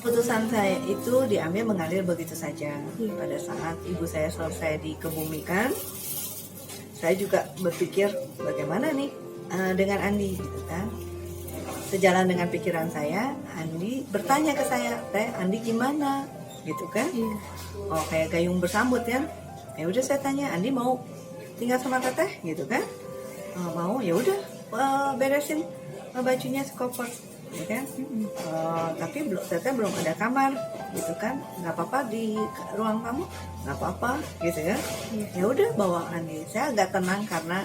Keputusan saya itu diambil mengalir begitu saja. Pada saat ibu saya selesai dikebumikan, saya juga berpikir bagaimana nih dengan Andi gitu kan. Sejalan dengan pikiran saya, Andi bertanya ke saya, "Teh, Andi gimana?" gitu kan. Oh, kayak gayung bersambut kan. Ya udah saya tanya, "Andi mau tinggal sama Teteh?" gitu kan. "Oh, mau." Ya udah, beresin bajunya sekoper ya kan. Tapi Teteh belum ada kamar gitu kan, nggak apa-apa di ruang tamu, nggak apa-apa gitu ya. Ya udah bawa Andi. Saya agak tenang karena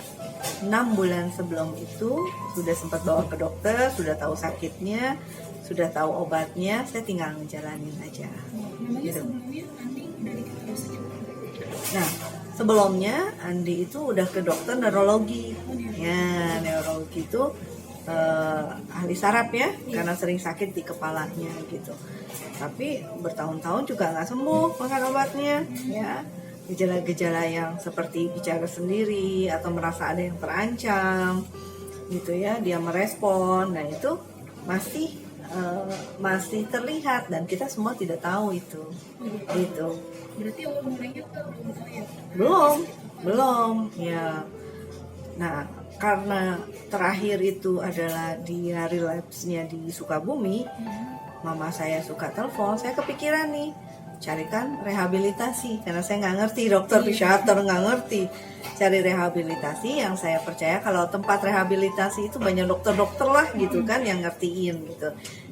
6 bulan sebelum itu sudah sempat bawa ke dokter, sudah tahu sakitnya, sudah tahu obatnya, saya tinggal ngejalanin aja. Memangnya Gitu. sebelumnya Andi udah diketahui sakit? Nah, sebelumnya Andi itu udah ke dokter neurologi. Ya, neurologi itu ahli saraf ya, karena sering sakit di kepalanya gitu. Tapi bertahun-tahun juga nggak sembuh makan obatnya, ya. Gejala-gejala yang seperti bicara sendiri atau merasa ada yang terancam, gitu ya, dia merespon. Nah itu masih terlihat dan kita semua tidak tahu itu, gitu. Berarti awal mulanya tuh belum tahu ya? Belum, ya. Nah, karena terakhir itu adalah dia relapse-nya di Sukabumi, mama saya suka telepon, saya kepikiran nih, carikan rehabilitasi, karena saya nggak ngerti, dokter psikiater nggak ngerti, cari rehabilitasi yang saya percaya kalau tempat rehabilitasi itu banyak dokter-dokter lah gitu kan, yang ngertiin gitu.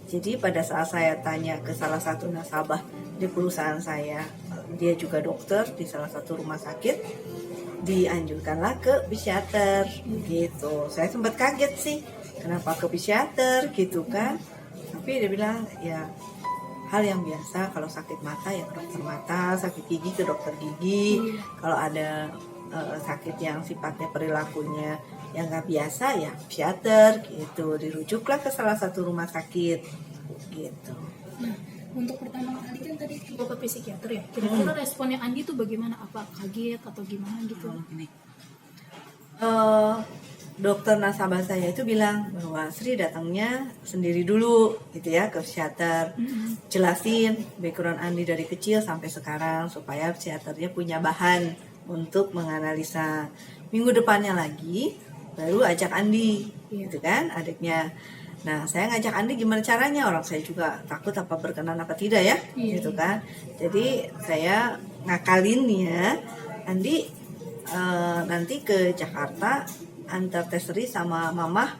Jadi pada saat saya tanya ke salah satu nasabah di perusahaan saya, dia juga dokter di salah satu rumah sakit, dianjurkanlah ke psikiater gitu. Saya sempat kaget sih, kenapa ke psikiater gitu kan. Tapi dia bilang ya hal yang biasa, kalau sakit mata ya ke dokter mata, sakit gigi ke dokter gigi, kalau ada sakit yang sifatnya perilakunya yang nggak biasa ya psikiater gitu. Dirujuklah ke salah satu rumah sakit gitu. Nah, untuk pertama kali kan tadi dibawa ke psikiater ya. Kira-kira responnya Andi tuh bagaimana? Apa kaget atau gimana gitu? Dokter nasabah saya itu bilang bahwa Sri datangnya sendiri dulu gitu ya ke psikiater, jelasin background Andi dari kecil sampai sekarang supaya psikiaternya punya bahan untuk menganalisa. Minggu depannya lagi baru ajak Andi gitu kan, adiknya. Nah, saya ngajak Andi gimana caranya, orang saya juga takut apa berkenan apa tidak ya gitu kan. Jadi saya ngakalin ya, Andi nanti ke Jakarta antar Tesri sama Mama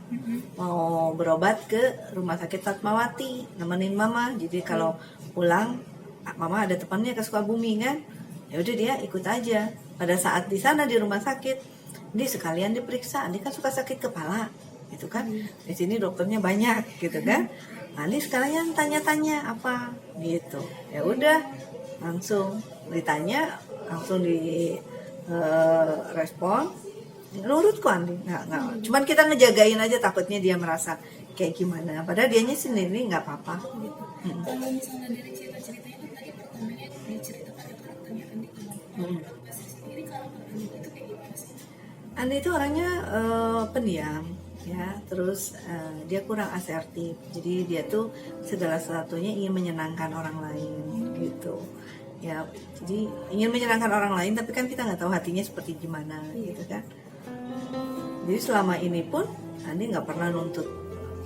mau berobat ke rumah sakit Fatmawati, nemenin Mama. Jadi kalau pulang Mama ada temannya ke Sukabumi kan, ya udah dia ikut aja. Pada saat di sana di rumah sakit, dia sekalian diperiksa. Andi kan suka sakit kepala, gitu kan. Di sini dokternya banyak, gitu kan. Andi sekalian tanya-tanya apa, gitu. Ya udah, langsung ditanya, langsung di respon. Nurut kok Andi, nggak. Cuman kita ngejagain aja, takutnya dia merasa kayak gimana. Padahal dianya sendiri nggak apa-apa. Kalau misalnya dari cerita-ceritanya kan tadi pertamanya diceritakan karakternya Andi gimana? Pas sendiri karakter Andi itu kayak gimana sih? Andi itu orangnya pendiam ya, terus dia kurang asertif. Jadi dia tuh segala sesuatunya ingin menyenangkan orang lain gitu. Ya, jadi ingin menyenangkan orang lain, tapi kan kita nggak tahu hatinya seperti gimana gitu kan. Jadi selama ini pun Andi nggak pernah nuntut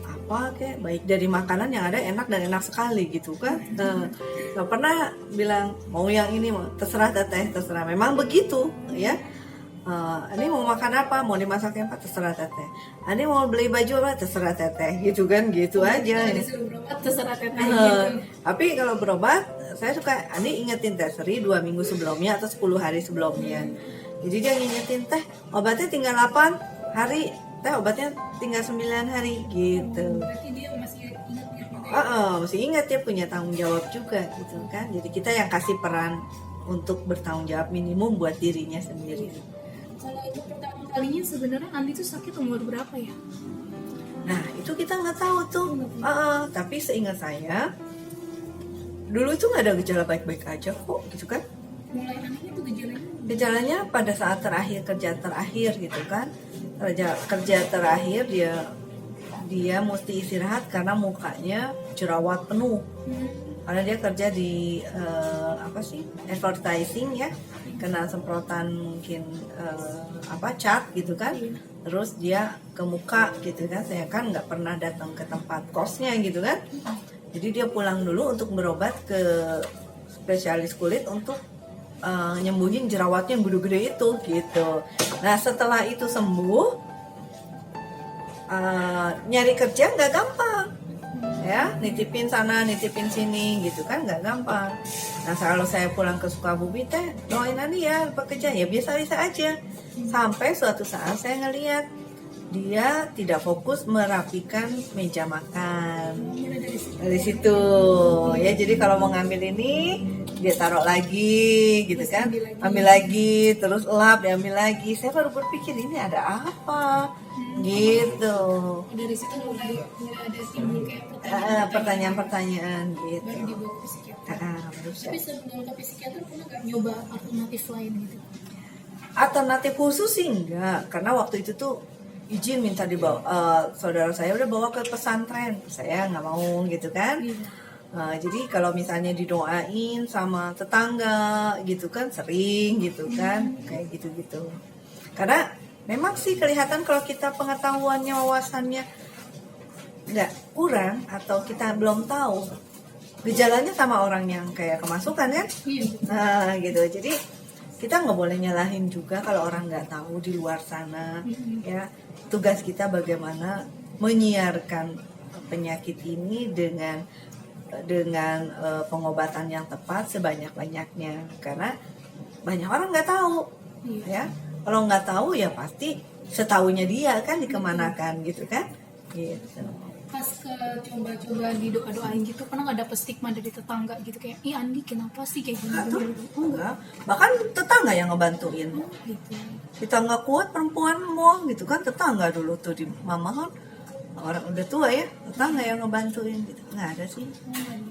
apa kayak baik dari makanan, yang ada enak dan enak sekali gitu kan. Nggak pernah bilang mau yang ini, mau terserah Teteh, terserah. Memang begitu ya. Ini mau makan apa, mau dimasaknya apa, terserah Teteh. Ini mau beli baju apa, terserah Teteh gitu kan, gitu aja. Disuruh berobat terserah Teteh gitu. Tapi kalau berobat, saya suka Andi ingetin Teh Sri 2 minggu sebelumnya atau 10 hari sebelumnya. Jadi dia ngingetin, Teh obatnya tinggal 8 hari, Teh obatnya tinggal 9 hari gitu. Berarti dia masih ingat ya? Masih ingat ya, punya tanggung jawab juga gitu kan. Jadi kita yang kasih peran untuk bertanggung jawab minimum buat dirinya sendiri. Kalau itu pertama kalinya sebenarnya Andi tuh sakit umur berapa ya? Nah itu kita nggak tahu tuh. Tapi seingat saya dulu itu nggak ada gejala, baik-baik aja kok gitu kan. Mulai anehnya tuh Gejalanya pada saat kerja terakhir gitu kan. Kerja terakhir dia mesti istirahat karena mukanya jerawat penuh karena dia kerja di advertising ya, kena semprotan mungkin cat gitu kan, terus dia ke muka gitu kan. Saya kan nggak pernah datang ke tempat kosnya gitu kan, jadi dia pulang dulu untuk berobat ke spesialis kulit untuk nyembuhin jerawatnya yang gede-gede itu gitu. Nah setelah itu sembuh, nyari kerja nggak gampang ya, nitipin sana nitipin sini gitu kan, nggak gampang. Nah kalau saya pulang ke Sukabumi teh, doain Andi ya bekerja ya biasa-biasa aja, sampai suatu saat saya ngelihat dia tidak fokus merapikan meja makan. Dari situ ya, jadi kalau mau ngambil ini dia taruh lagi gitu kan, ambil lagi, terus lap diambil lagi. Saya baru berpikir ini ada apa gitu. Dari situ mulai ada timbul kayak pertanyaan-pertanyaan gitu. baru dibawa ke psikiater. Tapi sebelum ke psikiater pernah nggak nyoba alternatif lain gitu? Alternatif khusus sih enggak, karena waktu itu tuh izin minta dibawa, saudara saya udah bawa ke pesantren, saya nggak mau gitu kan. Jadi kalau misalnya didoain sama tetangga gitu kan, sering gitu kan, kayak gitu-gitu. Karena memang sih kelihatan kalau kita pengetahuannya, wawasannya nggak kurang atau kita belum tahu, gejalanya sama orang yang kayak kemasukan kan. Gitu. Jadi kita nggak boleh nyalahin juga kalau orang nggak tahu di luar sana ya. Tugas kita bagaimana menyiarkan penyakit ini dengan pengobatan yang tepat sebanyak-banyaknya, karena banyak orang nggak tahu ya. Kalau nggak tahu ya pasti setahunya dia kan dikemanakan gitu kan gitu. Pas coba-coba didoa-doain gitu, pernah nggak dapet stigma dari tetangga gitu kayak, ih Andi kenapa sih kayak gini? Enggak, bahkan tetangga yang ngebantuin. Gitu. Kita nggak kuat perempuan mau gitu kan, tetangga dulu tuh di mama kan orang udah tua ya, tetangga yang ngebantuin gitu. Nggak ada sih.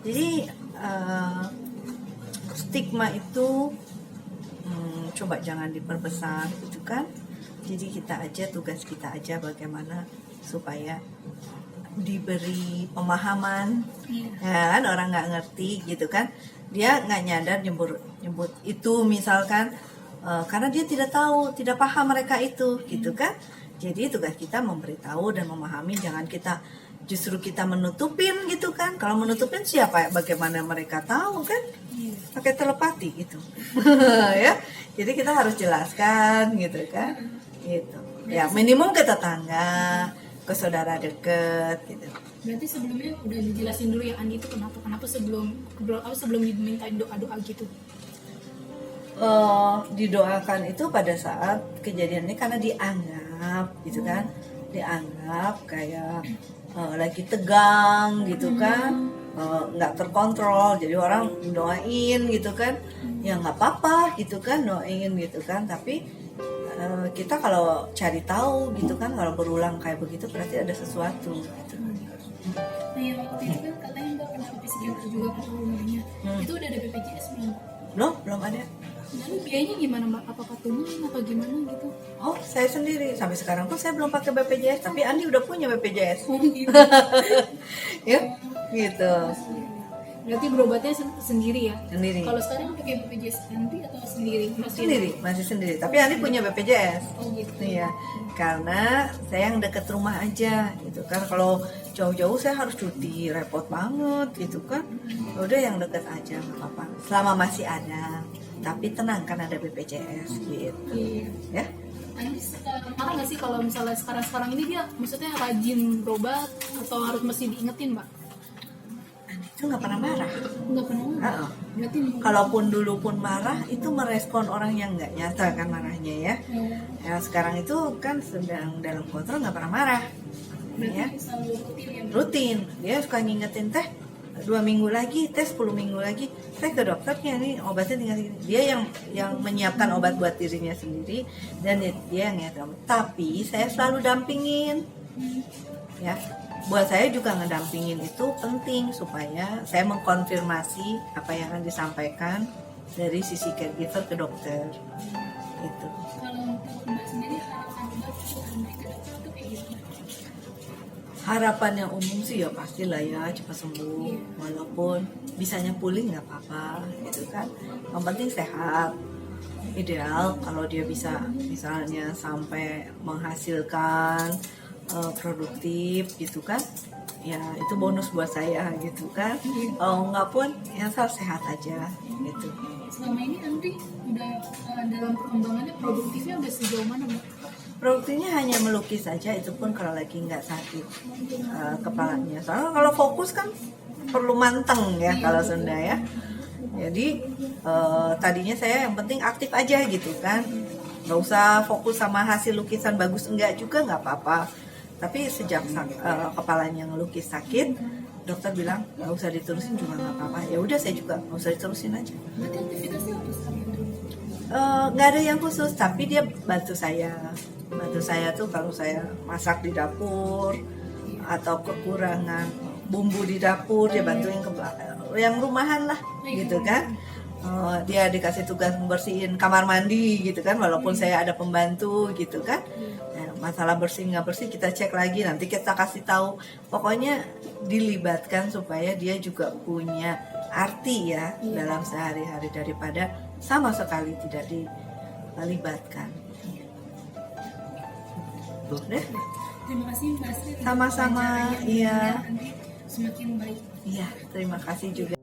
Jadi stigma itu coba jangan diperbesar gitu kan. Jadi kita aja, tugas kita aja bagaimana supaya diberi pemahaman, ya kan, orang nggak ngerti gitu kan, dia nggak nyadar nyebut itu misalkan karena dia tidak tahu, tidak paham mereka itu gitu kan. Jadi tugas kita memberitahu dan memahami, jangan kita justru kita menutupin gitu kan. Kalau menutupin siapa, bagaimana mereka tahu kan, pakai telepati gitu. Ya, jadi kita harus jelaskan gitu kan, gitu ya, minimum ke tetangga, ke saudara deket gitu. Berarti sebelumnya udah dijelasin dulu ya Andi itu kenapa sebelum dimintain doa-doa gitu? Didoakan itu pada saat kejadian ini karena dianggap gitu kan, dianggap kayak lagi tegang gitu kan, nggak terkontrol, jadi orang doain gitu kan, ya nggak apa-apa gitu kan, doain gitu kan. Tapi kita kalau cari tahu gitu kan, kalau berulang kayak begitu berarti ada sesuatu gitu. Nah yang waktu itu kan katanya Mbak pernah ke psikiater juga ke rumahnya, itu udah ada BPJS belum? Belum ada. Lalu biayanya gimana Mbak? Apakah tunai apa gimana gitu? Oh, saya sendiri sampai sekarang pun saya belum pakai BPJS, tapi Andi udah punya BPJS. Gitu. Ya, gitu. Berarti berobatnya sendiri ya? Sendiri. Kalau sekarang pakai BPJS Andi atau sendiri? Masih sendiri. Tapi Andi punya BPJS. Oh gitu. Iya, karena saya yang deket rumah aja gitu kan. Kalau jauh-jauh saya harus cuti, repot banget gitu kan. Udah yang deket aja, nggak apa-apa. Selama masih ada. Tapi tenang kan ada BPJS gitu. Iya. Ya. Andi marah nggak sih kalau misalnya sekarang ini dia maksudnya rajin berobat atau harus mesti diingetin Mbak? Itu nggak pernah marah. Nggak pernah marah. Berarti kalaupun dulu pun marah itu merespon orang yang nggak nyata kan marahnya ya. Ya sekarang itu kan sedang dalam kontrol, nggak pernah marah. berarti Ya. selalu rutin ya Mbak? Rutin, dia suka ngingetin teh 2 minggu lagi, teh 10 minggu lagi, teh ke dokternya nih obatnya tinggal segini. Dia yang menyiapkan obat buat dirinya sendiri dan dia yang nyiapkan. Tapi saya selalu dampingin, ya. Buat saya juga ngedampingin itu penting supaya saya mengkonfirmasi apa yang akan disampaikan dari sisi caregiver ke dokter. Itu. Kalau untuk Mbak sendiri harapan Mbak untuk Andi ke dokter itu kayak gimana? harapan yang umum sih ya pastilah ya cepat sembuh, walaupun bisanya pulih nggak apa-apa gitu kan, yang penting sehat. Ideal kalau dia bisa misalnya sampai menghasilkan produktif gitu kan, ya itu bonus buat saya gitu kan. Kalau nggak pun ya asal sehat aja gitu. Selama ini Andri udah dalam perkembangannya produktifnya udah sejauh mana, Mbak? Produktifnya hanya melukis saja, itu pun kalau lagi nggak sakit kepalanya. Soalnya kalau fokus kan perlu manteng ya kalau Sunda ya. Jadi tadinya saya yang penting aktif aja gitu kan, nggak usah fokus sama hasil lukisan bagus enggak juga nggak apa-apa. Tapi sejak kepalanya ngelukis sakit, dokter bilang nggak usah diterusin juga nggak apa-apa. Ya udah saya juga nggak usah diterusin aja. Berarti aktivitasnya apa sekarang? Nggak ada yang khusus, tapi dia bantu saya tuh kalau saya masak di dapur atau kekurangan bumbu di dapur, dia bantuin ke yang rumahan lah gitu kan. Dia dikasih tugas membersihin kamar mandi gitu kan, walaupun saya ada pembantu gitu kan. Masalah bersih nggak bersih kita cek lagi, nanti kita kasih tahu. Pokoknya dilibatkan supaya dia juga punya arti ya dalam sehari-hari, daripada sama sekali tidak dilibatkan. Deh. Terima kasih Mbak Sri. Sama-sama, iya. Andri semakin baik. Iya, terima kasih juga.